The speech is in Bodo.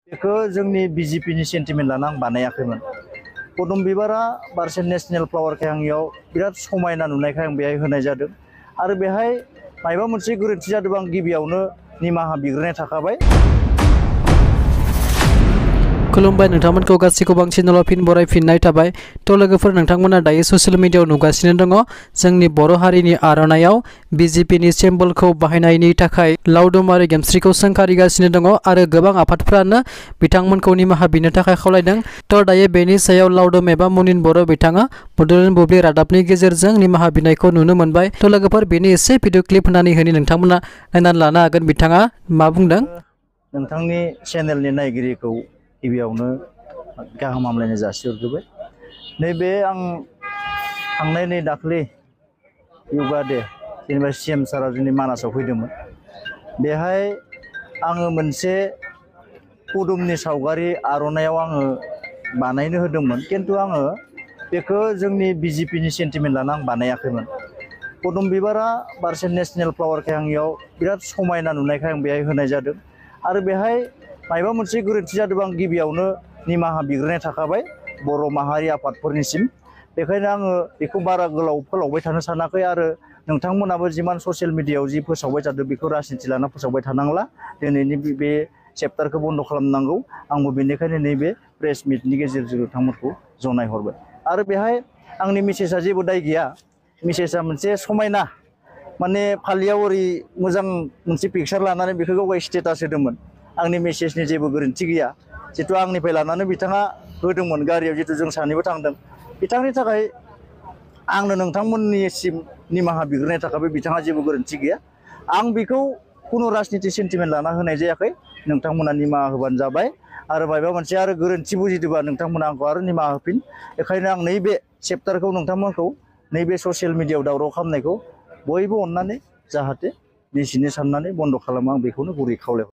बेखौ जोंनि बीजेपीनि सेन्टिमेन्ट लाना आं बानायाखैमोन। पदुम बिबारा बारसे नेशनेल फ्लावारखाय आं इयाव बिराद समायना नुनायखाय आं बेहाय होनाय जादों आरो बेहाय मायबा मोनसे गोरोन्थि जादोंबा आं गिबियावनो निमाहा बिग्रोनाय थाखाबाय। खुलुमबाय नोंथांमोनखौ गासैखौबो आं चेनेलाव फिन बरायफिननाय थाबाय। तो लोगोफोर नोंथांमोना दायो ससियेल मिडियायाव नुगासिनो दङ जोंनि बर' हारिनि आर'नायाव बीजेपीनि सिम्बलखौ बाहायनायनि थाखाय लावदुम आरो गेमस्रिखौ सोंखारिगासिनो दङ आरो गोबां आफादफ्रानो बिथांमोनखौ निमाहा बिनो थाखाय खावलायदों। तो दायो बेनि सायाव लावदुम एबा मुनिन बर' बिथाङा बड'लेण्ड बुब्लि रादाबनि गेजेरजों निमाहा बिनायखौ नुनो मोनबाय। तो लोगोफोर बेनि एसे भिडिअ क्लिप होनानै होनि नोंथांमोना नायनानै लानो हागोन बिथाङा मा बुंदों। नोंथांनि चेनेलनि नायगिरिखौ गिबियावनो गाहाम हामलायनाय जासिहरग्रोबाय। नैबे आं थांनाय नै दाख्लै योगा डे जेनेबा CM सारा जोंनि मानासाव फैदोंमोन। बेहाय आङो मोनसे पदुमनि सावगारि आर'नायाव आङो बानायनो होदोंमोन, खिन्थु आङो बेखौ जोंनि बीजेपीनि सेन्टिमेन्ट लाना आं बानायाखैमोन। पदुम बिबारा बारसे नेशनेल फ्लावारखाय आं इयाव बिराद समायना नुनायखाय आं बेहाय होनाय जादों आरो बेहाय मायबा मोनसे गोरोन्थि जादोंबा आं गिबियावनो निमाहा बिग्रोनाय थाखाबाय बर' माहारि आफादफोरनिसिम। बेखायनो आङो बेखौ बारा गोलाव फोलावबाय थानो सानाखै आरो नोंथांमोनाबो जिमान ससियेल मिडियायाव जि फोसावबाय थादों बेखौ राजनिथि लाना फोसावबाय थानांला। दिनैनि बे चेप्टारखौ बन्द' खालामनांगौ। आंबो बेनिखायनो नैबे प्रेस मिटनि गेजेरजों नोंथांमोनखौ जनायहरबाय आरो बेहाय आंनि मेसेजआ जेबो दाय गैया। मेसेजआ मोनसे समायना माने फालियाव ओरै मोजां मोनसे पिकचार लानानै बेखौ गावगाय स्टेटास होदोंमोन। आंनि मेसेजनि जेबो गोरोन्थि गैया। जितु आंनिफ्राय लानानै बिथाङा होदोंमोन गारियाव, जितु जों सानैबो थांदों। बिथांनि थाखाय आंनो नोंथांमोननिसिम निमाहा बिग्रोनाय थाखाय बिथाङा जेबो गोरोन्थि गैया। आं बेखौ खुनु राजनिथि सेन्टिमेन्ट लाना होनाय जायाखै। नोंथांमोना निमाहा होबानो जाबाय आरो मायबा मोनसे आरो गोरोन्थि बुजिदोंबा नोंथांमोना आंखौ आरो निमाहा होफिन। बेखायनो आं नैबे चेप्टारखौ नोंथांमोनखौ नैबे ससियेल मिडियायाव दावराव खालामनायखौ बयबो अननानै जाहाथे निजिनि साननानै बन्द' खालामो, आं बेखौनो गुरै खावलायहरो।